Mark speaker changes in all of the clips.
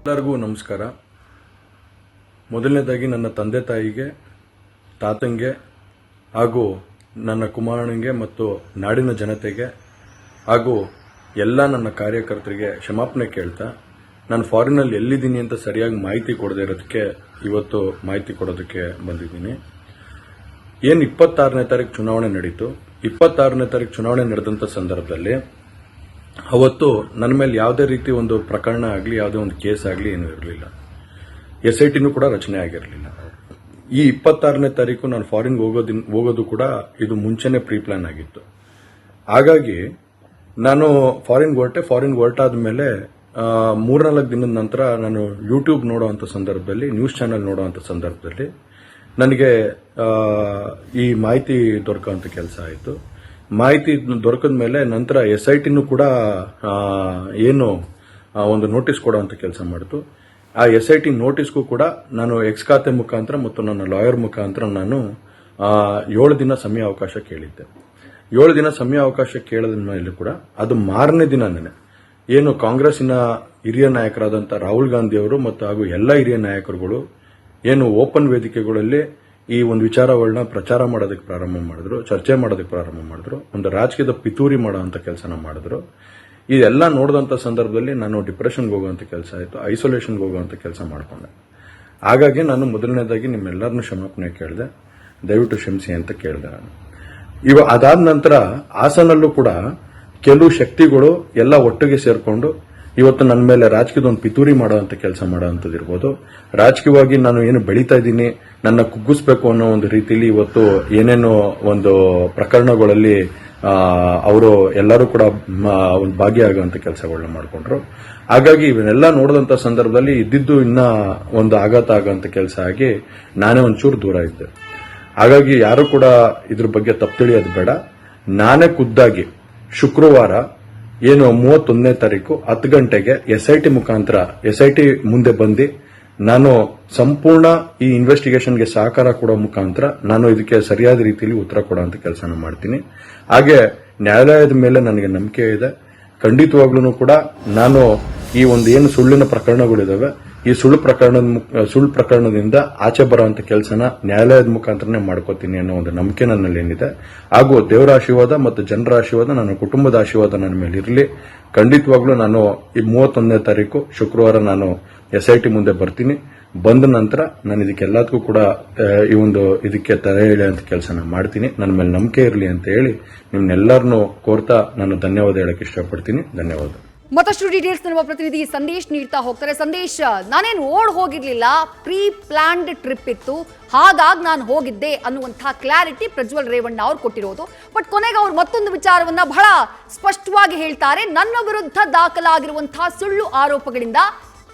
Speaker 1: ಎಲ್ಲರಿಗೂ ನಮಸ್ಕಾರ. ಮೊದಲನೇದಾಗಿ ನನ್ನ ತಂದೆ ತಾಯಿಗೆ, ತಾತಂಗೆ ಹಾಗೂ ನನ್ನ ಕುಮಾರನಿಗೆ ಮತ್ತು ನಾಡಿನ ಜನತೆಗೆ ಹಾಗೂ ಎಲ್ಲ ನನ್ನ ಕಾರ್ಯಕರ್ತರಿಗೆ ಕ್ಷಮಾಪಣೆ ಕೇಳ್ತಾ, ನಾನು ಫಾರಿನಲ್ಲಿ ಎಲ್ಲಿದ್ದೀನಿ ಅಂತ ಸರಿಯಾಗಿ ಮಾಹಿತಿ ಕೊಡದೇ ಇರೋದಕ್ಕೆ ಇವತ್ತು ಮಾಹಿತಿ ಕೊಡೋದಕ್ಕೆ ಬಂದಿದ್ದೀನಿ. ಏನು 26ನೇ ತಾರೀಕು ಚುನಾವಣೆ ನಡೀತು. 26ನೇ ತಾರೀಕು ಚುನಾವಣೆ ನಡೆದಂಥ ಸಂದರ್ಭದಲ್ಲಿ ಅವತ್ತು ನನ್ನ ಮೇಲೆ ಯಾವುದೇ ರೀತಿ ಒಂದು ಪ್ರಕರಣ ಆಗಲಿ, ಯಾವುದೇ ಒಂದು ಕೇಸ್ ಆಗಲಿ ಏನೂ ಇರಲಿಲ್ಲ. SITನೂ ಕೂಡ ರಚನೆ ಆಗಿರಲಿಲ್ಲ. ಈ 26ನೇ ತಾರೀಕು ನಾನು ಫಾರಿನ್ಗೆ ಹೋಗೋದು ಕೂಡ ಇದು ಮುಂಚೆನೇ ಪ್ರೀ ಪ್ಲಾನ್ ಆಗಿತ್ತು. ಹಾಗಾಗಿ ನಾನು ಫಾರಿನ್ಗೆ ಹೊರಟಾದ ಮೇಲೆ 3-4 ದಿನದ ನಂತರ ನಾನು ಯೂಟ್ಯೂಬ್ ನೋಡುವಂಥ ಸಂದರ್ಭದಲ್ಲಿ, ನ್ಯೂಸ್ ಚಾನೆಲ್ ನೋಡುವಂಥ ಸಂದರ್ಭದಲ್ಲಿ ನನಗೆ ಈ ಮಾಹಿತಿ ದೊರಕುವಂಥ ಕೆಲಸ ಆಯಿತು. ಮಾಹಿತಿ ದೊರಕಿದ ಮೇಲೆ ನಂತರ SITನೂ ಕೂಡ ಏನು ಒಂದು ನೋಟಿಸ್ ಕೊಡುವಂಥ ಕೆಲಸ ಮಾಡಿತು. ಆ SIT ನೋಟಿಸ್ಗೂ ಕೂಡ ನಾನು ಎಕ್ಸ್ ಖಾತೆ ಮುಖಾಂತರ ಮತ್ತು ನನ್ನ ಲಾಯರ್ ಮುಖಾಂತರ ನಾನು 7 ದಿನ ಸಮಯ ಅವಕಾಶ ಕೇಳಿದ್ದೆ. 7 ದಿನ ಸಮಯ ಅವಕಾಶ ಕೇಳಿದ ಮೇಲೆ ಕೂಡ ಅದು ಮಾರನೇ ದಿನನೇ ಏನು ಕಾಂಗ್ರೆಸ್ಸಿನ ಹಿರಿಯ ನಾಯಕರಾದಂಥ ರಾಹುಲ್ ಗಾಂಧಿ ಅವರು ಮತ್ತು ಹಾಗೂ ಎಲ್ಲ ಹಿರಿಯ ನಾಯಕರುಗಳು ಏನು ಓಪನ್ ವೇದಿಕೆಗಳಲ್ಲಿ ಈ ಒಂದು ವಿಚಾರಗಳನ್ನ ಪ್ರಚಾರ ಮಾಡೋದಕ್ಕೆ ಪ್ರಾರಂಭ ಮಾಡಿದ್ರು, ಚರ್ಚೆ ಮಾಡೋದಕ್ಕೆ ಪ್ರಾರಂಭ ಮಾಡಿದ್ರು, ಒಂದು ರಾಜಕೀಯದ ಪಿತೂರಿ ಮಾಡುವಂಥ ಕೆಲಸನ ಮಾಡಿದ್ರು. ಇದೆಲ್ಲ ನೋಡಿದಂಥ ಸಂದರ್ಭದಲ್ಲಿ ನಾನು ಡಿಪ್ರೆಷನ್ಗೆ ಹೋಗುವಂಥ ಕೆಲಸ ಆಯಿತು, ಐಸೋಲೇಷನ್ಗೆ ಹೋಗುವಂಥ ಕೆಲಸ ಮಾಡಿಕೊಂಡೆ. ಹಾಗಾಗಿ ನಾನು ಮೊದಲನೇದಾಗಿ ನಿಮ್ಮೆಲ್ಲರನ್ನೂ ಕ್ಷಮಾಪಣೆ ಕೇಳಿದೆ, ದಯವಿಟ್ಟು ಕ್ಷಮಿಸಿ ಅಂತ ಕೇಳಿದೆ ನಾನು. ಅದಾದ ನಂತರ ಹಾಸನಲ್ಲೂ ಕೂಡ ಕೆಲವು ಶಕ್ತಿಗಳು ಎಲ್ಲ ಒಟ್ಟಿಗೆ ಸೇರ್ಕೊಂಡು ಇವತ್ತು ನನ್ನ ಮೇಲೆ ರಾಜಕೀಯದ ಒಂದು ಪಿತೂರಿ ಮಾಡುವಂಥ ಕೆಲಸ ಮಾಡುವಂಥದ್ದು ಇರ್ಬೋದು. ರಾಜಕೀಯವಾಗಿ ನಾನು ಏನು ಬೆಳೀತಾ ಇದ್ದೀನಿ, ನನ್ನ ಕುಗ್ಗಿಸ್ಬೇಕು ಅನ್ನೋ ಒಂದು ರೀತಿಯಲ್ಲಿ ಇವತ್ತು ಏನೇನೋ ಒಂದು ಪ್ರಕರಣಗಳಲ್ಲಿ ಅವರು ಎಲ್ಲರೂ ಕೂಡ ಒಂದು ಭಾಗಿಯಾಗುವಂಥ ಕೆಲಸಗಳನ್ನ ಮಾಡಿಕೊಂಡ್ರು. ಹಾಗಾಗಿ ಇವನ್ನೆಲ್ಲ ನೋಡಿದಂಥ ಸಂದರ್ಭದಲ್ಲಿ ಇದ್ದಿದ್ದು ಇನ್ನ ಒಂದು ಆಘಾತ ಆಗುವಂಥ ಕೆಲಸ ಆಗಿ ನಾನೇ ಒಂಚೂರು ದೂರ ಇದ್ದೆ. ಹಾಗಾಗಿ ಯಾರು ಕೂಡ ಇದ್ರ ಬಗ್ಗೆ ತಪ್ಪು ತಿಳಿಯೋದು ಬೇಡ. ನಾನೇ ಖುದ್ದಾಗಿ ಶುಕ್ರವಾರ ಏನು 31ನೇ ತಾರೀಕು 10 ಗಂಟೆಗೆ SIT ಮುಖಾಂತರ SIT ಮುಂದೆ ಬಂದು ನಾನು ಸಂಪೂರ್ಣ ಈ ಇನ್ವೆಸ್ಟಿಗೇಷನ್ಗೆ ಸಹಕಾರ ಕೊಡೋ ಮುಖಾಂತರ ನಾನು ಇದಕ್ಕೆ ಸರಿಯಾದ ರೀತಿಯಲ್ಲಿ ಉತ್ತರ ಕೊಡುವಂತ ಕೆಲಸನ ಮಾಡ್ತೀನಿ. ಹಾಗೆ ನ್ಯಾಯಾಲಯದ ಮೇಲೆ ನನಗೆ ನಂಬಿಕೆ ಇದೆ. ಖಂಡಿತವಾಗ್ಲೂ ಕೂಡ ನಾನು ಈ ಒಂದು ಏನು ಸುಳ್ಳಿನ ಪ್ರಕರಣಗಳಿದಾವೆ, ಈ ಸುಳ್ಳು ಪ್ರಕರಣದಿಂದ ಆಚೆ ಬರುವಂತ ಕೆಲಸನ ನ್ಯಾಯಾಲಯದ ಮುಖಾಂತರನೇ ಮಾಡ್ಕೋತೀನಿ ಅನ್ನೋ ಒಂದು ನಂಬಿಕೆ ನನ್ನಲ್ಲಿ ಏನಿದೆ. ಹಾಗೂ ದೇವರ ಆಶೀರ್ವಾದ ಮತ್ತು ಜನರ ಆಶೀರ್ವಾದ, ನನ್ನ ಕುಟುಂಬದ ಆಶೀರ್ವಾದ ನನ್ನ ಮೇಲೆ ಇರಲಿ. ಖಂಡಿತವಾಗ್ಲೂ ನಾನು ಈ 31ನೇ ತಾರೀಕು ಶುಕ್ರವಾರ ನಾನು SIT ಮುಂದೆ ಬರ್ತೀನಿ. ಬಂದ ನಂತರ ನಾನು ಇದಕ್ಕೆಲ್ಲದಕ್ಕೂ ಕೂಡ ಈ ಒಂದು ಇದಕ್ಕೆ ತಡೆ ಹೇಳುವಂತ ಕೆಲಸನ ಮಾಡ್ತೀನಿ. ನನ್ನ ಮೇಲೆ ನಂಬಿಕೆ ಇರಲಿ ಅಂತ ಹೇಳಿ ನಿಮ್ನೆಲ್ಲರನ್ನೂ ಕೋರ್ತಾ ನಾನು ಧನ್ಯವಾದ ಹೇಳಕ್ಕೆ ಇಷ್ಟಪಡ್ತೀನಿ. ಧನ್ಯವಾದ.
Speaker 2: ಮತ್ತಷ್ಟು ಡೀಟೇಲ್ಸ್ ನಮ್ಮ ಪ್ರತಿನಿಧಿ ಸಂದೇಶ್ ನೀಡ್ತಾ ಹೋಗ್ತಾರೆ. ಸಂದೇಶ್, ನಾನೇನು ಓಡ್ ಹೋಗಿರ್ಲಿಲ್ಲ, ಪ್ರೀ ಪ್ಲಾನ್ಡ್ ಟ್ರಿಪ್ ಇತ್ತು, ಹಾಗಾಗಿ ನಾನು ಹೋಗಿದ್ದೆ ಅನ್ನುವಂತಹ ಕ್ಲಾರಿಟಿ ಪ್ರಜ್ವಲ್ ರೇವಣ್ಣ ಅವ್ರು ಕೊಟ್ಟಿರೋದು. ಬಟ್ ಕೊನೆಗೆ ಅವ್ರು ಮತ್ತೊಂದು ವಿಚಾರವನ್ನ ಬಹಳ ಸ್ಪಷ್ಟವಾಗಿ ಹೇಳ್ತಾರೆ. ನನ್ನ ವಿರುದ್ಧ ದಾಖಲಾಗಿರುವಂತಹ ಸುಳ್ಳು ಆರೋಪಗಳಿಂದ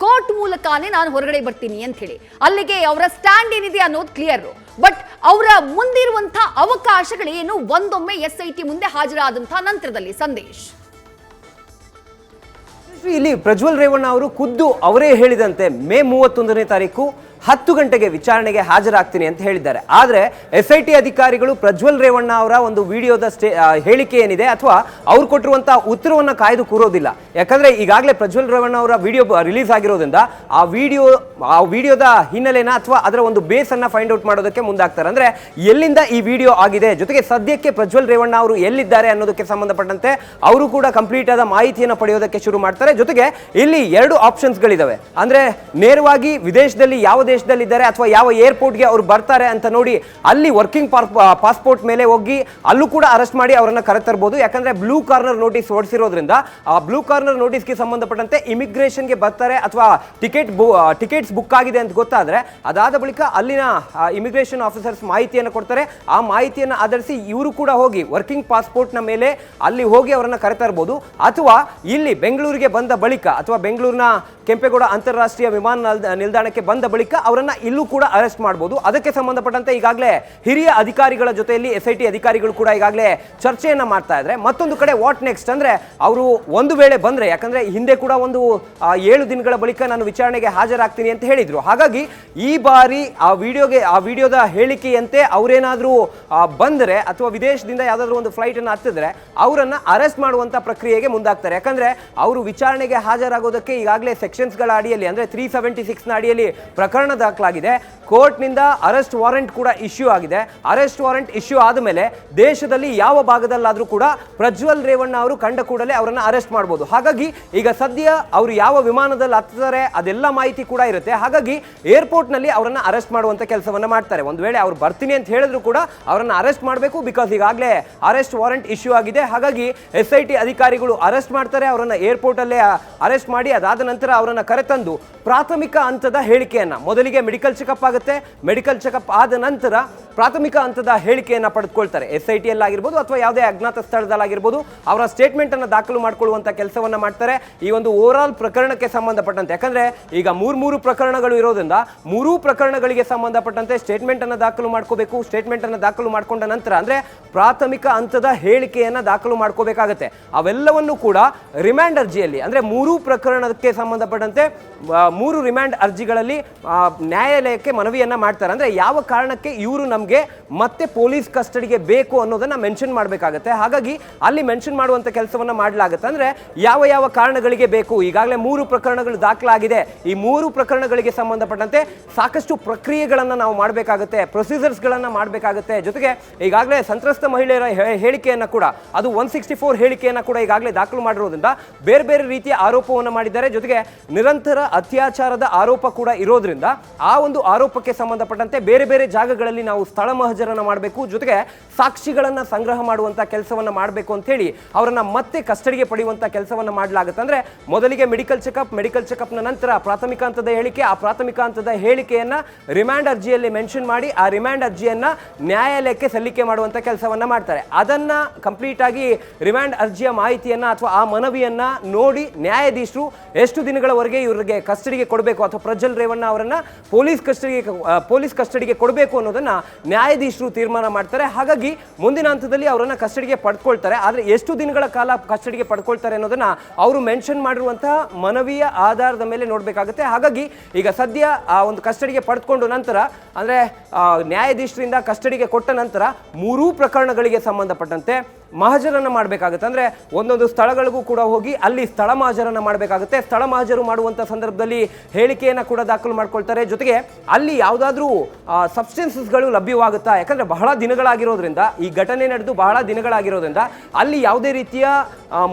Speaker 2: ಕೋರ್ಟ್ ಮೂಲಕನೇ ನಾನು ಹೊರಗಡೆ ಬರ್ತೀನಿ ಅಂತ ಹೇಳಿ. ಅಲ್ಲಿಗೆ ಅವರ ಸ್ಟ್ಯಾಂಡ್ ಏನಿದೆ ಅನ್ನೋದು ಕ್ಲಿಯರ್. ಬಟ್ ಅವರ ಮುಂದಿರುವಂತಹ ಅವಕಾಶಗಳೇನು ಒಂದೊಮ್ಮೆ SIT ಮುಂದೆ ಹಾಜರಾದಂತಹ ನಂತರದಲ್ಲಿ? ಸಂದೇಶ್,
Speaker 3: ಇಲ್ಲಿ ಪ್ರಜ್ವಲ್ ರೇವಣ್ಣ ಅವರು ಖುದ್ದು ಅವರೇ ಹೇಳಿದಂತೆ ಮೇ 31ನೇ ತಾರೀಕು 10 ಗಂಟೆಗೆ ವಿಚಾರಣೆಗೆ ಹಾಜರಾಗ್ತೀನಿ ಅಂತ ಹೇಳಿದ್ದಾರೆ. ಆದರೆ SIT ಅಧಿಕಾರಿಗಳು ಪ್ರಜ್ವಲ್ ರೇವಣ್ಣ ಅವರ ಒಂದು ವಿಡಿಯೋದ ಹೇಳಿಕೆ ಏನಿದೆ ಅಥವಾ ಅವ್ರು ಕೊಟ್ಟಿರುವಂತಹ ಉತ್ತರವನ್ನು ಕಾಯ್ದು ಕೂರೋದಿಲ್ಲ. ಯಾಕಂದ್ರೆ ಈಗಾಗಲೇ ಪ್ರಜ್ವಲ್ ರೇವಣ್ಣ ಅವರ ವಿಡಿಯೋ ರಿಲೀಸ್ ಆಗಿರೋದ್ರಿಂದ ಆ ವಿಡಿಯೋದ ಹಿನ್ನೆಲೆನ ಅಥವಾ ಅದರ ಒಂದು ಬೇಸ್ ಅನ್ನ ಫೈಂಡ್ ಔಟ್ ಮಾಡೋದಕ್ಕೆ ಮುಂದಾಗ್ತಾರೆ. ಅಂದ್ರೆ ಎಲ್ಲಿಂದ ಈ ವಿಡಿಯೋ ಆಗಿದೆ, ಜೊತೆಗೆ ಸದ್ಯಕ್ಕೆ ಪ್ರಜ್ವಲ್ ರೇವಣ್ಣ ಅವರು ಎಲ್ಲಿದ್ದಾರೆ ಅನ್ನೋದಕ್ಕೆ ಸಂಬಂಧಪಟ್ಟಂತೆ ಅವರು ಕೂಡ ಕಂಪ್ಲೀಟ್ ಆದ ಮಾಹಿತಿಯನ್ನು ಪಡೆಯೋದಕ್ಕೆ ಶುರು ಮಾಡ್ತಾರೆ. ಜೊತೆಗೆ ಇಲ್ಲಿ 2 ಆಪ್ಷನ್ಸ್ಗಳಿದಾವೆ. ಅಂದ್ರೆ ನೇರವಾಗಿ ವಿದೇಶದಲ್ಲಿ ಯಾವ ದೇಶದಲ್ಲಿದ್ದಾರೆ ಅಥವಾ ಯಾವ ಏರ್ಪೋರ್ಟ್ಗೆ ಅವರು ಬರ್ತಾರೆ ಅಂತ ನೋಡಿ ಅಲ್ಲಿ ವರ್ಕಿಂಗ್ ಪಾಸ್ಪೋರ್ಟ್ ಮೇಲೆ ಹೋಗಿ ಅಲ್ಲೂ ಕೂಡ ಅರೆಸ್ಟ್ ಮಾಡಿ ಅವರನ್ನ ಕರೆತರಬಹುದು. ಯಾಕಂದ್ರೆ ಬ್ಲೂ ಕಾರ್ನರ್ ನೋಟಿಸ್ ಹೊರಡಿಸಿರೋದ್ರಿಂದ ಆ ಬ್ಲೂ ಕಾರ್ನರ್ ನೋಟಿಸ್ಗೆ ಸಂಬಂಧಪಟ್ಟಂತೆ ಇಮಿಗ್ರೇಷನ್ಗೆ ಬರ್ತಾರೆ ಅಥವಾ ಟಿಕೆಟ್ಸ್ ಬುಕ್ ಆಗಿದೆ ಅಂತ ಗೊತ್ತಾದ್ರೆ ಅದಾದ ಬಳಿಕ ಅಲ್ಲಿನ ಇಮಿಗ್ರೇಷನ್ ಆಫೀಸರ್ಸ್ ಮಾಹಿತಿಯನ್ನು ಕೊಡ್ತಾರೆ. ಆ ಮಾಹಿತಿಯನ್ನು ಆಧರಿಸಿ ಇವರು ಕೂಡ ಹೋಗಿ ವರ್ಕಿಂಗ್ ಪಾಸ್ಪೋರ್ಟ್ ನ ಮೇಲೆ ಅಲ್ಲಿ ಹೋಗಿ ಅವರನ್ನ ಕರೆತರಬಹುದು. ಅಥವಾ ಇಲ್ಲಿ ಬೆಂಗಳೂರಿಗೆ ಬಂದ ಬಳಿಕ ಅಥವಾ ಬೆಂಗಳೂರಿನ ಕೆಂಪೇಗೌಡ ಅಂತಾರಾಷ್ಟ್ರೀಯ ವಿಮಾನ ನಿಲ್ದಾಣಕ್ಕೆ ಬಂದ ಬಳಿಕ ಅವರನ್ನ ಇಲ್ಲೂ ಕೂಡ ಅರೆಸ್ಟ್ ಮಾಡಬಹುದು. ಅದಕ್ಕೆ ಸಂಬಂಧಪಟ್ಟಂತೆ ಈಗಾಗಲೇ ಹಿರಿಯ ಅಧಿಕಾರಿಗಳ ಜೊತೆಯಲ್ಲಿ SIT ಅಧಿಕಾರಿಗಳು ಕೂಡ ಈಗಾಗಲೇ ಚರ್ಚೆಯನ್ನ ಮಾಡ್ತಾ ಇದ್ದಾರೆ. ಮತ್ತೊಂದು ಕಡೆ ವಾಟ್ ನೆಕ್ಸ್ಟ್ ಅಂದ್ರೆ ಅವರು ಒಂದು ವೇಳೆ ಬಂದ್ರೆ, ಯಾಕಂದ್ರೆ ಹಿಂದೆ ಕೂಡ ಒಂದು 7 ದಿನಗಳ ಬಳಿಕ ನಾನು ವಿಚಾರಣೆಗೆ ಹಾಜರಾಗ್ತೀನಿ ಅಂತ ಹೇಳಿದ್ರು. ಹಾಗಾಗಿ ಈ ಬಾರಿ ಆ ವಿಡಿಯೋದ ಹೇಳಿಕೆಯಂತೆ ಅವರೇನಾದ್ರೂ ಬಂದರೆ ಅಥವಾ ವಿದೇಶದಿಂದ ಯಾವ್ದಾದ್ರು ಒಂದು ಫ್ಲೈಟ್ ಅನ್ನು ಹತ್ತಿದ್ರೆ ಅವರನ್ನ ಅರೆಸ್ಟ್ ಮಾಡುವಂತ ಪ್ರಕ್ರಿಯೆಗೆ ಮುಂದಾಗ್ತಾರೆ. ಯಾಕಂದ್ರೆ ಅವರು ವಿಚಾರಣೆಗೆ ಹಾಜರಾಗೋದಕ್ಕೆ ಈಗಾಗಲೇ ಸೆಕ್ಷನ್ಸ್ ಗಳ ಅಡಿಯಲ್ಲಿ ಅಂದ್ರೆ 376 ನ ಅಡಿಯಲ್ಲಿ ಪ್ರಕರಣ ದಾಖಲಾಗಿದೆ. ಕೋರ್ಟ್ ನಿಂದ ಅರೆಸ್ಟ್ ವಾರೆಂಟ್ ಕೂಡ ಇಶ್ಯೂ ಆಗಿದೆ. ಅರೆಸ್ಟ್ ವಾರೆಂಟ್ ಇಶ್ಯೂ ಆದಮೇಲೆ ದೇಶದಲ್ಲಿ ಯಾವ ಭಾಗದಲ್ಲಾದ್ರೂ ಕೂಡ ಪ್ರಜ್ವಲ್ ರೇವಣ್ಣ ಅವರು ಕಂಡ ಕೂಡಲೇ ಅವರನ್ನ ಅರೆಸ್ಟ್ ಮಾಡಬಹುದು. ಹಾಗಾಗಿ ಈಗ ಸದ್ಯ ಅವರು ಯಾವ ವಿಮಾನದಲ್ಲಿ ಹತ್ತಾರೆ ಅದೆಲ್ಲ ಮಾಹಿತಿ ಕೂಡ ಇರುತ್ತೆ. ಹಾಗಾಗಿ ಏರ್ಪೋರ್ಟ್ ನಲ್ಲಿ ಅವರನ್ನ ಅರೆಸ್ಟ್ ಮಾಡುವಂತ ಕೆಲಸವನ್ನ ಮಾಡ್ತಾರೆ. ಒಂದು ವೇಳೆ ಅವ್ರು ಬರ್ತೀನಿ ಅಂತ ಹೇಳಿದ್ರು ಕೂಡ ಅವರನ್ನ ಅರೆಸ್ಟ್ ಮಾಡಬೇಕು. ಬಿಕಾಸ್ ಈಗಾಗಲೇ ಅರೆಸ್ಟ್ ವಾರೆಂಟ್ ಇಶ್ಯೂ ಆಗಿದೆ. ಹಾಗಾಗಿ SIT ಅಧಿಕಾರಿಗಳು ಅರೆಸ್ಟ್ ಮಾಡ್ತಾರೆ, ಅವರನ್ನ ಏರ್ಪೋರ್ಟ್ ಅಲ್ಲೇ ಅರೆಸ್ಟ್ ಮಾಡಿ ಅದಾದ ನಂತರ ಅವರನ್ನ ಕರೆತಂದು ಪ್ರಾಥಮಿಕ ಹಂತದ ಹೇಳಿಕೆಯನ್ನ, ಮೊದಲಿಗೆ ಮೆಡಿಕಲ್ ಚೆಕಪ್ ಆಗುತ್ತೆ, ಮೆಡಿಕಲ್ ಚೆಕಪ್ ಆದ ನಂತರ ಪ್ರಾಥಮಿಕ ಹಂತದ ಹೇಳಿಕೆಯನ್ನ ಪಡೆದುಕೊಳ್ತಾರೆ. SIT ಆಗಿರ್ಬೋದು ಅಥವಾ ಯಾವುದೇ ಅಜ್ಞಾತ ಸ್ಥಳದಲ್ಲಾಗಿರ್ಬೋದು ಅವರ ಸ್ಟೇಟ್ಮೆಂಟ್ ಅನ್ನು ದಾಖಲು ಮಾಡಿಕೊಳ್ಳುವಂತ ಕೆಲಸವನ್ನ ಮಾಡ್ತಾರೆ. ಈ ಒಂದು ಓವರ್ ಆಲ್ ಪ್ರಕರಣಕ್ಕೆ ಸಂಬಂಧಪಟ್ಟಂತೆ, ಯಾಕಂದ್ರೆ ಈಗ ಮೂರು ಪ್ರಕರಣಗಳು ಇರೋದ್ರಿಂದ 3 ಪ್ರಕರಣಗಳಿಗೆ ಸಂಬಂಧಪಟ್ಟಂತೆ ಸ್ಟೇಟ್ಮೆಂಟ್ ಅನ್ನು ದಾಖಲು ಮಾಡ್ಕೋಬೇಕು. ಸ್ಟೇಟ್ಮೆಂಟ್ ಅನ್ನು ದಾಖಲು ಮಾಡಿಕೊಂಡ ನಂತರ ಅಂದ್ರೆ ಪ್ರಾಥಮಿಕ ಹಂತದ ಹೇಳಿಕೆಯನ್ನ ದಾಖಲು ಮಾಡ್ಕೋಬೇಕಾಗತ್ತೆ. ಅವೆಲ್ಲವನ್ನು ಕೂಡ ರಿಮ್ಯಾಂಡ್ ಅರ್ಜಿಯಲ್ಲಿ ಅಂದ್ರೆ 3 ಪ್ರಕರಣಕ್ಕೆ ಸಂಬಂಧಪಟ್ಟಂತೆ 3 ರಿಮ್ಯಾಂಡ್ ಅರ್ಜಿಗಳಲ್ಲಿ ನ್ಯಾಯಾಲಯಕ್ಕೆ ಮನವಿಯನ್ನ ಮಾಡ್ತಾರೆ. ಅಂದ್ರೆ ಯಾವ ಕಾರಣಕ್ಕೆ ಇವರು ನಮಗೆ ಮತ್ತೆ ಪೊಲೀಸ್ ಕಸ್ಟಡಿಗೆ ಬೇಕು ಅನ್ನೋದನ್ನ ಮೆನ್ಷನ್ ಮಾಡಬೇಕಾಗುತ್ತೆ. ಹಾಗಾಗಿ ಅಲ್ಲಿ ಮೆನ್ಷನ್ ಮಾಡುವಂತ ಕೆಲಸವನ್ನ ಮಾಡಲಾಗುತ್ತೆ. ಅಂದ್ರೆ ಯಾವ ಕಾರಣಗಳಿಗೆ ಬೇಕು. ಈಗಾಗಲೇ 3 ಪ್ರಕರಣಗಳು ದಾಖಲಾಗಿದೆ. ಈ 3 ಪ್ರಕರಣಗಳಿಗೆ ಸಂಬಂಧಪಟ್ಟಂತೆ ಸಾಕಷ್ಟು ಪ್ರಕ್ರಿಯೆಗಳನ್ನ ನಾವು ಮಾಡಬೇಕಾಗುತ್ತೆ, ಪ್ರೊಸೀಜರ್ಸ್ ಗಳನ್ನ ಮಾಡಬೇಕಾಗುತ್ತೆ. ಜೊತೆಗೆ ಈಗಾಗಲೇ ಸಂತ್ರಸ್ತ ಮಹಿಳೆಯರ ಹೇಳಿಕೆಯನ್ನ ಕೂಡ, ಅದು 164 ಹೇಳಿಕೆಯನ್ನ ಕೂಡ ಈಗಾಗಲೇ ದಾಖಲು ಮಾಡಿರೋದ್ರಿಂದ ಬೇರೆ ರೀತಿಯ ಆರೋಪವನ್ನು ಮಾಡಿದ್ದಾರೆ. ಜೊತೆಗೆ ನಿರಂತರ ಅತ್ಯಾಚಾರದ ಆರೋಪ ಕೂಡ ಇರೋದ್ರಿಂದ ಆ ಒಂದು ಆರೋಪಕ್ಕೆ ಸಂಬಂಧಪಟ್ಟಂತೆ ಬೇರೆ ಜಾಗಗಳಲ್ಲಿ ನಾವು ಸ್ಥಳ ಮಹಜರನ್ನ ಮಾಡಬೇಕು. ಜೊತೆಗೆ ಸಾಕ್ಷಿಗಳನ್ನ ಸಂಗ್ರಹ ಮಾಡುವಂತ ಕೆಲಸವನ್ನ ಮಾಡಬೇಕು ಅಂತ ಹೇಳಿ ಅವರನ್ನ ಮತ್ತೆ ಕಸ್ಟಡಿಗೆ ಪಡೆಯುವಂತ ಕೆಲಸವನ್ನ ಮಾಡಲಾಗುತ್ತೆ. ಅಂದ್ರೆ ಮೊದಲಿಗೆ ಮೆಡಿಕಲ್ ಚೆಕಪ್ ನ ನಂತರ ಪ್ರಾಥಮಿಕ ಹಂತದ ಹೇಳಿಕೆ, ಆ ಪ್ರಾಥಮಿಕ ಹಂತದ ಹೇಳಿಕೆಯನ್ನ ರಿಮ್ಯಾಂಡ್ ಅರ್ಜಿಯಲ್ಲಿ ಮೆನ್ಷನ್ ಮಾಡಿ ಆ ರಿಮ್ಯಾಂಡ್ ಅರ್ಜಿಯನ್ನ ನ್ಯಾಯಾಲಯಕ್ಕೆ ಸಲ್ಲಿಕೆ ಮಾಡುವಂತ ಕೆಲಸವನ್ನ ಮಾಡ್ತಾರೆ. ಅದನ್ನ ಕಂಪ್ಲೀಟ್ ಆಗಿ ರಿಮ್ಯಾಂಡ್ ಅರ್ಜಿಯ ಮಾಹಿತಿಯನ್ನ ಅಥವಾ ಆ ಮನವಿಯನ್ನ ನೋಡಿ ನ್ಯಾಯಾಧೀಶರು ಎಷ್ಟು ದಿನಗಳವರೆಗೆ ಇವರಿಗೆ ಕಸ್ಟಡಿಗೆ ಕೊಡಬೇಕು ಅಥವಾ ಪ್ರಜ್ವಲ್ ರೇವಣ್ಣ ಅವರನ್ನ ಪೊಲೀಸ್ ಕಸ್ಟಡಿಗೆ ಕೊಡಬೇಕು ಅನ್ನೋದನ್ನ ನ್ಯಾಯಾಧೀಶರು ತೀರ್ಮಾನ ಮಾಡ್ತಾರೆ. ಹಾಗಾಗಿ ಮುಂದಿನ ಹಂತದಲ್ಲಿ ಅವರನ್ನ ಕಸ್ಟಡಿಗೆ ಪಡ್ಕೊಳ್ತಾರೆ. ಆದ್ರೆ ಎಷ್ಟು ದಿನಗಳ ಕಾಲ ಕಸ್ಟಡಿಗೆ ಪಡ್ಕೊಳ್ತಾರೆ ಅನ್ನೋದನ್ನ ಅವರು ಮೆನ್ಷನ್ ಮಾಡಿರುವಂತಹ ಮನವಿಯ ಆಧಾರದ ಮೇಲೆ ನೋಡಬೇಕಾಗುತ್ತೆ. ಹಾಗಾಗಿ ಈಗ ಸದ್ಯ ಆ ಒಂದು ಕಸ್ಟಡಿಗೆ ಪಡೆದುಕೊಂಡು ನಂತರ ಅಂದ್ರೆ ನ್ಯಾಯಾಧೀಶರಿಂದ ಕಸ್ಟಡಿಗೆ ಕೊಟ್ಟ ನಂತರ 3 ಪ್ರಕರಣಗಳಿಗೆ ಸಂಬಂಧಪಟ್ಟಂತೆ ಮಹಜರನ್ನ ಮಾಡಬೇಕಾಗುತ್ತೆ. ಅಂದ್ರೆ ಒಂದೊಂದು ಸ್ಥಳಗಳಿಗೂ ಕೂಡ ಹೋಗಿ ಅಲ್ಲಿ ಸ್ಥಳ ಮಹಜರನ್ನ ಮಾಡಬೇಕಾಗುತ್ತೆ. ಸ್ಥಳ ಮಹಜರು ಮಾಡುವಂತ ಸಂದರ್ಭದಲ್ಲಿ ಹೇಳಿಕೆಯನ್ನ ಕೂಡ ದಾಖಲು ಮಾಡ್ಕೊಳ್ತಾರೆ. ಜೊತೆಗೆ ಅಲ್ಲಿ ಯಾವುದಾದ್ರೂ ಸಬ್ಸ್ಟೆನ್ಸಸ್ಗಳು ಲಭ್ಯವಾಗುತ್ತಾ, ಯಾಕಂದ್ರೆ ಬಹಳ ದಿನಗಳಾಗಿರೋದ್ರಿಂದ, ಈ ಘಟನೆ ನಡೆದು ಬಹಳ ದಿನಗಳಾಗಿರೋದ್ರಿಂದ ಅಲ್ಲಿ ಯಾವುದೇ ರೀತಿಯ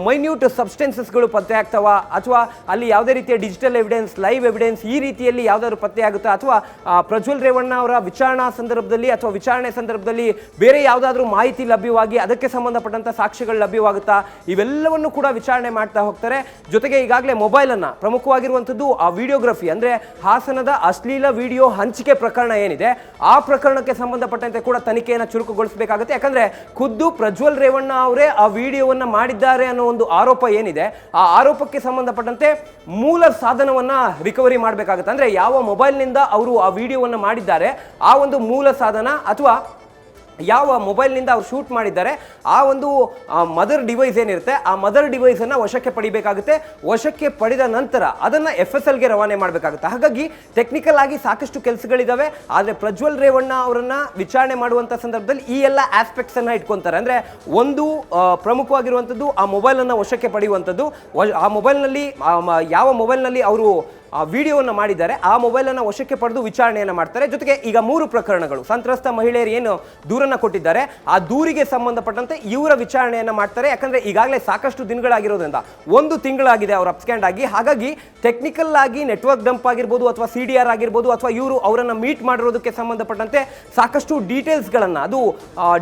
Speaker 3: ಮೈನ್ಯೂಟ್ ಸಬ್ಸ್ಟೆನ್ಸಸ್ಗಳು ಪತ್ತೆ ಆಗ್ತಾವ ಅಥವಾ ಅಲ್ಲಿ ಯಾವುದೇ ರೀತಿಯ ಡಿಜಿಟಲ್ ಎವಿಡೆನ್ಸ್, ಲೈವ್ ಎವಿಡೆನ್ಸ್ ಈ ರೀತಿಯಲ್ಲಿ ಯಾವ್ದಾದ್ರು ಪತ್ತೆ ಆಗುತ್ತಾ ಅಥವಾ ಪ್ರಜ್ವಲ್ ರೇವಣ್ಣ ಅವರ ವಿಚಾರಣಾ ಸಂದರ್ಭದಲ್ಲಿ ಅಥವಾ ವಿಚಾರಣೆ ಸಂದರ್ಭದಲ್ಲಿ ಬೇರೆ ಯಾವುದಾದ್ರೂ ಮಾಹಿತಿ ಲಭ್ಯವಾಗಿ ಅದಕ್ಕೆ ಸಂಬಂಧಪಟ್ಟ ಸಾಕ್ಷಿಗಳು ಲಭ್ಯವಾಗುತ್ತಾ, ಇವೆಲ್ಲವನ್ನು ಕೂಡ ವಿಚಾರಣೆ ಮಾಡ್ತಾ ಹೋಗ್ತಾರೆ. ಜೊತೆಗೆ ಈಗಾಗಲೇ ಮೊಬೈಲ್ ಅನ್ನ, ಪ್ರಮುಖವಾಗಿರುವಂತದ್ದು ಆ ವಿಡಿಯೋಗ್ರಫಿ ಅಂದ್ರೆ ಹಾಸನದ ಅಶ್ಲೀಲ ವಿಡಿಯೋ ಹಂಚಿಕೆ ಪ್ರಕರಣ ಏನಿದೆ ಆ ಪ್ರಕರಣಕ್ಕೆ ಸಂಬಂಧಪಟ್ಟಂತೆ ಕೂಡ ತನಿಖೆಯನ್ನು ಚುರುಕುಗೊಳಿಸಬೇಕಾಗುತ್ತೆ. ಯಾಕಂದ್ರೆ ಖುದ್ದು ಪ್ರಜ್ವಲ್ ರೇವಣ್ಣ ಅವರೇ ಆ ವಿಡಿಯೋವನ್ನ ಮಾಡಿದ್ದಾರೆ ಅನ್ನೋ ಒಂದು ಆರೋಪ ಏನಿದೆ ಆ ಆರೋಪಕ್ಕೆ ಸಂಬಂಧಪಟ್ಟಂತೆ ಮೂಲ ಸಾಧನವನ್ನ ರಿಕವರಿ ಮಾಡಬೇಕಾಗುತ್ತೆ. ಅಂದ್ರೆ ಯಾವ ಮೊಬೈಲ್ ನಿಂದ ಅವರು ಆ ವಿಡಿಯೋವನ್ನ ಮಾಡಿದ್ದಾರೆ ಆ ಒಂದು ಮೂಲ ಸಾಧನ ಅಥವಾ ಯಾವ ಮೊಬೈಲ್ನಿಂದ ಅವ್ರು ಶೂಟ್ ಮಾಡಿದ್ದಾರೆ ಆ ಒಂದು ಮದರ್ ಡಿವೈಸ್ ಏನಿರುತ್ತೆ ಆ ಮದರ್ ಡಿವೈಸ್ ಅನ್ನ ವಶಕ್ಕೆ ಪಡಿಬೇಕಾಗುತ್ತೆ. ವಶಕ್ಕೆ ಪಡೆದ ನಂತರ ಅದನ್ನ FSLಗೆ ರವಾನೆ ಮಾಡಬೇಕಾಗುತ್ತೆ. ಹಾಗಾಗಿ ಟೆಕ್ನಿಕಲ್ ಆಗಿ ಸಾಕಷ್ಟು ಕೆಲಸಗಳಿದಾವೆ. ಆದ್ರೆ ಪ್ರಜ್ವಲ್ ರೇವಣ್ಣ ಅವರನ್ನ ವಿಚಾರಣೆ ಮಾಡುವಂತ ಸಂದರ್ಭದಲ್ಲಿ ಈ ಎಲ್ಲ ಆಸ್ಪೆಕ್ಟ್ಸ್ ಅನ್ನ ಇಟ್ಕೊಂತಾರೆ. ಅಂದ್ರೆ ಒಂದು ಪ್ರಮುಖವಾಗಿರುವಂತದ್ದು ಆ ಮೊಬೈಲ್ ಅನ್ನ ವಶಕ್ಕೆ ಪಡೆಯುವಂತದ್ದು. ಆ ಮೊಬೈಲ್ ನಲ್ಲಿ ಯಾವ ಮೊಬೈಲ್ ನಲ್ಲಿ ಅವರು ವಿಡಿಯೋವನ್ನು ಮಾಡಿದ್ದಾರೆ ಆ ಮೊಬೈಲ್ ಅನ್ನು ವಶಕ್ಕೆ ಪಡೆದು ವಿಚಾರಣೆಯನ್ನು ಮಾಡ್ತಾರೆ. ಜೊತೆಗೆ ಈಗ 3 ಪ್ರಕರಣಗಳು, ಸಂತ್ರಸ್ತ ಮಹಿಳೆಯರು ಏನು ದೂರನ್ನ ಕೊಟ್ಟಿದ್ದಾರೆ ಆ ದೂರಿಗೆ ಸಂಬಂಧಪಟ್ಟಂತೆ ಇವರ ವಿಚಾರಣೆಯನ್ನು ಮಾಡ್ತಾರೆ. ಯಾಕಂದ್ರೆ ಈಗಾಗಲೇ ಸಾಕಷ್ಟು ದಿನಗಳಾಗಿರೋದ್ರಿಂದ 1 ತಿಂಗಳಾಗಿದೆ ಅವರು ಅಬ್ಸ್ಕ್ಯಾಂಡ್ ಆಗಿ. ಹಾಗಾಗಿ ಟೆಕ್ನಿಕಲ್ ಆಗಿ ನೆಟ್ವರ್ಕ್ ಡಂಪ್ ಆಗಿರ್ಬೋದು ಅಥವಾ CDR ಆಗಿರ್ಬೋದು ಅಥವಾ ಇವರು ಅವರನ್ನ ಮೀಟ್ ಮಾಡಿರೋದಕ್ಕೆ ಸಂಬಂಧಪಟ್ಟಂತೆ ಸಾಕಷ್ಟು ಡೀಟೇಲ್ಸ್ಗಳನ್ನ, ಅದು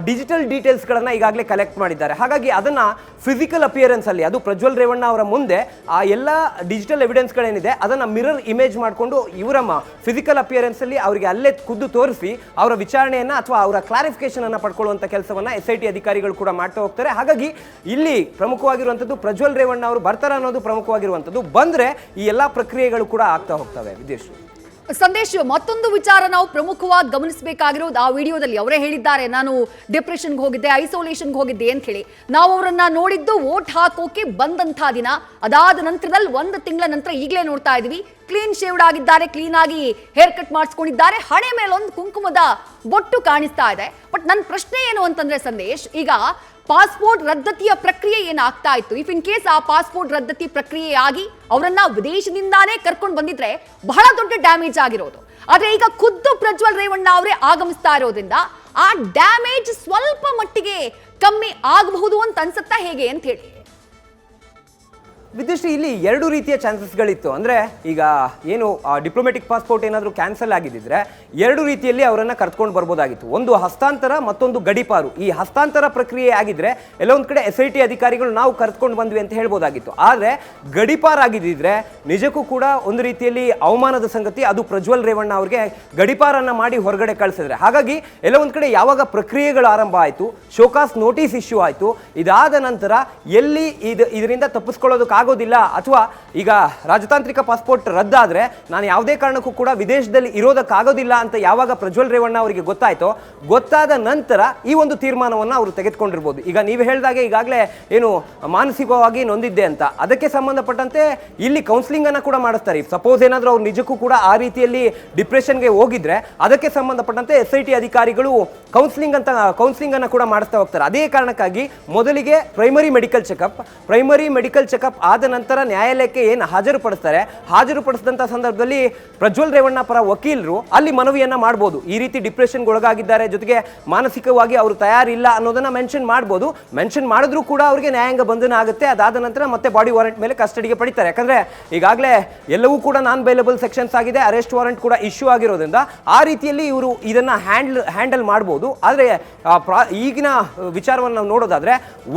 Speaker 3: ಡಿಜಿಟಲ್ ಡೀಟೇಲ್ಸ್ಗಳನ್ನ ಈಗಾಗಲೇ ಕಲೆಕ್ಟ್ ಮಾಡಿದ್ದಾರೆ. ಹಾಗಾಗಿ ಅದನ್ನ ಫಿಸಿಕಲ್ ಅಪಿಯರೆನ್ಸ್ ಅಲ್ಲಿ, ಅದು ಪ್ರಜ್ವಲ್ ರೇವಣ್ಣ ಅವರ ಮುಂದೆ ಆ ಎಲ್ಲ ಡಿಜಿಟಲ್ ಎವಿಡೆನ್ಸ್ಗಳೇನಿದೆ ಅದನ್ನ ಮಿರರ್ ಇಮೇಜ್ ಮಾಡಿಕೊಂಡು ಇವರ ಫಿಸಿಕಲ್ ಅಪಿಯರೆನ್ಸ್ ಅಲ್ಲಿ ಅವರಿಗೆ ಅಲ್ಲೇ ಖುದ್ದು ತೋರಿಸಿ ಅವರ ವಿಚಾರಣೆಯನ್ನ ಅಥವಾ ಅವರ ಕ್ಲಾರಿಫಿಕೇಶನ್ ಅನ್ನ ಪಡ್ಕೊಳ್ಳುವಂತ ಕೆಲಸವನ್ನ SIT ಅಧಿಕಾರಿಗಳು ಕೂಡ ಮಾಡ್ತಾ ಹೋಗ್ತಾರೆ. ಹಾಗಾಗಿ ಇಲ್ಲಿ ಪ್ರಮುಖವಾಗಿರುವಂತದ್ದು ಪ್ರಜ್ವಲ್ ರೇವಣ್ಣ ಅವರು ಬರ್ತಾರೆ ಅನ್ನೋದು ಪ್ರಮುಖವಾಗಿರುವಂತದ್ದು. ಬಂದ್ರೆ ಈ ಎಲ್ಲಾ ಪ್ರಕ್ರಿಯೆಗಳು ಕೂಡ ಆಗ್ತಾ ಹೋಗ್ತವೆ. ವಿದೇಶ್
Speaker 2: ಸಂದೇಶ್, ಮತ್ತೊಂದು ವಿಚಾರ ನಾವು ಪ್ರಮುಖವಾಗಿ ಗಮನಿಸಬೇಕಾಗಿರೋದು ಆ ವಿಡಿಯೋದಲ್ಲಿ ಅವರೇ ಹೇಳಿದ್ದಾರೆ, ನಾನು ಡಿಪ್ರೆಷನ್ಗೆ ಹೋಗಿದ್ದೆ, ಐಸೋಲೇಷನ್ಗೆ ಹೋಗಿದ್ದೆ ಅಂತ ಹೇಳಿ. ನಾವು ಅವರನ್ನ ನೋಡಿದ್ದು ವೋಟ್ ಹಾಕೋಕೆ ಬಂದಂಥ ದಿನ. ಅದಾದ ನಂತರದಲ್ಲಿ 1 ತಿಂಗಳ ನಂತರ ಈಗಲೇ ನೋಡ್ತಾ ಇದೀವಿ, ಕ್ಲೀನ್ ಶೇವ್ಡ್ ಆಗಿದ್ದಾರೆ, ಕ್ಲೀನ್ ಆಗಿ ಹೇರ್ ಕಟ್ ಮಾಡಿಸ್ಕೊಂಡಿದ್ದಾರೆ, ಹಣೆ ಮೇಲೆ ಒಂದು ಕುಂಕುಮದ ಬೊಟ್ಟು ಕಾಣಿಸ್ತಾ ಇದೆ. ಬಟ್ ನನ್ನ ಪ್ರಶ್ನೆ ಏನು ಅಂತಂದ್ರೆ ಸಂದೇಶ್, ಈಗ ಪಾಸ್ಪೋರ್ಟ್ ರದ್ದತಿಯ ಪ್ರಕ್ರಿಯೆ ಏನಾಗ್ತಾ ಇತ್ತು, ಇಫ್ ಇನ್ ಕೇಸ್ ಆ ಪಾಸ್ಪೋರ್ಟ್ ರದ್ದತಿ ಪ್ರಕ್ರಿಯೆ ಆಗಿ ಅವರನ್ನ ವಿದೇಶದಿಂದಾನೇ ಕರ್ಕೊಂಡು ಬಂದಿದ್ರೆ ಬಹಳ ದೊಡ್ಡ ಡ್ಯಾಮೇಜ್ ಆಗಿರೋದು. ಆದ್ರೆ ಈಗ ಖುದ್ದು ಪ್ರಜ್ವಲ್ ರೇವಣ್ಣ ಅವರೇ ಆಗಮಿಸ್ತಾ ಇರೋದ್ರಿಂದ ಆ ಡ್ಯಾಮೇಜ್ ಸ್ವಲ್ಪ ಮಟ್ಟಿಗೆ ಕಮ್ಮಿ ಆಗಬಹುದು ಅಂತ ಅನ್ಸುತ್ತಾ, ಹೇಗೆ ಅಂತ ಹೇಳಿ?
Speaker 3: ವಿದ್ಯುಶ್ರೀ, ಇಲ್ಲಿ 2 ರೀತಿಯ ಚಾನ್ಸಸ್ಗಳಿತ್ತು. ಅಂದರೆ ಈಗ ಏನು ಡಿಪ್ಲೊಮೆಟಿಕ್ ಪಾಸ್ಪೋರ್ಟ್ ಏನಾದರೂ ಕ್ಯಾನ್ಸಲ್ ಆಗಿದ್ದಿದ್ರೆ 2 ರೀತಿಯಲ್ಲಿ ಅವರನ್ನು ಕರ್ಕೊಂಡು ಬರ್ಬೋದಾಗಿತ್ತು. ಒಂದು ಹಸ್ತಾಂತರ, ಮತ್ತೊಂದು ಗಡೀಪಾರು. ಈ ಹಸ್ತಾಂತರ ಪ್ರಕ್ರಿಯೆ ಆಗಿದ್ರೆ ಎಲ್ಲೊಂದು ಕಡೆ SIT ಅಧಿಕಾರಿಗಳು ನಾವು ಕರ್ಕೊಂಡು ಬಂದ್ವಿ ಅಂತ ಹೇಳ್ಬೋದಾಗಿತ್ತು. ಆದರೆ ಗಡೀಪಾರು ಆಗಿದ್ದಿದ್ರೆ ನಿಜಕ್ಕೂ ಕೂಡ ಒಂದು ರೀತಿಯಲ್ಲಿ ಅವಮಾನದ ಸಂಗತಿ. ಅದು ಪ್ರಜ್ವಲ್ ರೇವಣ್ಣ ಅವ್ರಿಗೆ ಗಡೀಪಾರನ್ನು ಮಾಡಿ ಹೊರಗಡೆ ಕಳಿಸಿದ್ರೆ. ಹಾಗಾಗಿ ಎಲ್ಲ ಒಂದು ಕಡೆ ಯಾವಾಗ ಪ್ರಕ್ರಿಯೆಗಳು ಆರಂಭ ಆಯಿತು, ಶೋಕಾಸ್ ನೋಟಿಸ್ ಇಶ್ಯೂ ಆಯಿತು, ಇದಾದ ನಂತರ ಎಲ್ಲಿ ಇದರಿಂದ ತಪ್ಪಿಸ್ಕೊಳ್ಳೋದಕ್ಕೆ ಆಗೋದಿಲ್ಲ, ಅಥವಾ ಈಗ ರಾಜತಾಂತ್ರಿಕ ಪಾಸ್ಪೋರ್ಟ್ ರದ್ದಾದ್ರೆ ನಾನು ಯಾವುದೇ ಕಾರಣಕ್ಕೂ ಕೂಡ ವಿದೇಶದಲ್ಲಿ ಇರೋದಕ್ಕಾಗೋದಿಲ್ಲ ಅಂತ ಯಾವಾಗ ಪ್ರಜ್ವಲ್ ರೇವಣ್ಣ ಅವರಿಗೆ ಗೊತ್ತಾಯ್ತೋ, ಗೊತ್ತಾದ ನಂತರ ಈ ಒಂದು ತೀರ್ಮಾನವನ್ನು ಅವರು ತೆಗೆದುಕೊಂಡಿರ್ಬೋದು. ಈಗ ನೀವು ಹೇಳಿದಾಗೆ ಈಗಾಗಲೇ ಏನು ಮಾನಸಿಕವಾಗಿ ನೊಂದಿದ್ದೆ ಅಂತ, ಅದಕ್ಕೆ ಸಂಬಂಧಪಟ್ಟಂತೆ ಇಲ್ಲಿ ಕೌನ್ಸಿಲಿಂಗ್ ಅನ್ನು ಕೂಡ ಮಾಡಿಸ್ತಾರೆ. ಸಪೋಸ್ ಏನಾದರೂ ಅವ್ರು ನಿಜಕ್ಕೂ ಕೂಡ ಆ ರೀತಿಯಲ್ಲಿ ಡಿಪ್ರೆಷನ್ಗೆ ಹೋಗಿದ್ರೆ ಅದಕ್ಕೆ ಸಂಬಂಧಪಟ್ಟಂತೆ SIT ಅಧಿಕಾರಿಗಳು ಕೌನ್ಸಿಲಿಂಗ್ ಅನ್ನು ಕೂಡ ಮಾಡಿಸ್ತಾ ಹೋಗ್ತಾರೆ. ಅದೇ ಕಾರಣಕ್ಕಾಗಿ ಮೊದಲಿಗೆ ಪ್ರೈಮರಿ ಮೆಡಿಕಲ್ ಚೆಕಪ್ ಆದ ನಂತರ ನ್ಯಾಯಾಲಯಕ್ಕೆ ಏನು ಹಾಜರುಪಡಿಸಿದಂಥ ಸಂದರ್ಭದಲ್ಲಿ ಪ್ರಜ್ವಲ್ ರೇವಣ್ಣ ಪರ ವಕೀಲರು ಅಲ್ಲಿ ಮನವಿಯನ್ನ ಮಾಡಬಹುದು. ಈ ರೀತಿ ಡಿಪ್ರೆಷನ್ಗೆ ಒಳಗಾಗಿದ್ದಾರೆ, ಜೊತೆಗೆ ಮಾನಸಿಕವಾಗಿ ಅವರು ತಯಾರಿಲ್ಲ ಅನ್ನೋದನ್ನ ಮೆನ್ಷನ್ ಮಾಡಬಹುದು. ಮೆನ್ಷನ್ ಮಾಡಿದ್ರು ಕೂಡ ಅವರಿಗೆ ನ್ಯಾಯಾಂಗ ಬಂಧನ ಆಗುತ್ತೆ. ಅದಾದ ನಂತರ ಮತ್ತೆ ಬಾಡಿ ವಾರೆಂಟ್ ಮೇಲೆ ಕಸ್ಟಡಿಗೆ ಪಡಿತಾರೆ. ಯಾಕಂದ್ರೆ ಈಗಾಗಲೇ ಎಲ್ಲವೂ ಕೂಡ ನಾನ್ ಬೈಲಬಲ್ ಸೆಕ್ಷನ್ಸ್ ಆಗಿದೆ, ಅರೆಸ್ಟ್ ವಾರೆಂಟ್ ಕೂಡ ಇಶ್ಯೂ ಆಗಿರೋದ್ರಿಂದ ಆ ರೀತಿಯಲ್ಲಿ ಇವರು ಇದನ್ನ ಹ್ಯಾಂಡಲ್ ಮಾಡಬಹುದು. ಆದರೆ ಈಗಿನ ವಿಚಾರವನ್ನು ನಾವು ನೋಡೋದಾದ್ರೆ,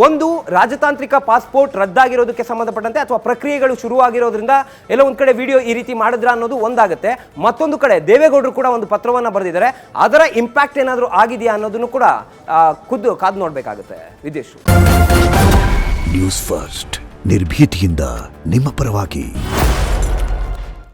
Speaker 3: ಒಂದು ರಾಜತಾಂತ್ರಿಕ ಪಾಸ್ಪೋರ್ಟ್ ರದ್ದಾಗಿರೋದಕ್ಕೆ ಸಂಬಂಧಪಟ್ಟಂತೆ ಅಥವಾ ಪ್ರಕ್ರಿಯೆಗಳು ಶುರುವಾಗಿರೋದ್ರಿಂದ ಎಲ್ಲ ಒಂದ್ ಕಡೆ ವಿಡಿಯೋ ಈ ರೀತಿ ಮಾಡಿದ್ರ ಅನ್ನೋದು ಒಂದಾಗುತ್ತೆ. ಮತ್ತೊಂದು ಕಡೆ ದೇವೇಗೌಡರು ಕೂಡ ಒಂದು ಪತ್ರವನ್ನ ಬರೆದಿದ್ದಾರೆ. ಅದರ ಇಂಪ್ಯಾಕ್ಟ್ ಏನಾದರೂ ಆಗಿದೆಯಾ ಅನ್ನೋದನ್ನು ಕೂಡ ಖುದ್ದು ಕಾದು ನೋಡಬೇಕಾಗುತ್ತೆ. ವಿದೇಶ್
Speaker 4: ನ್ಯೂಸ್ ಫಸ್ಟ್ ನಿರ್ಭೀತಿಯಿಂದ ನಿಮ್ಮ ಪರವಾಗಿ.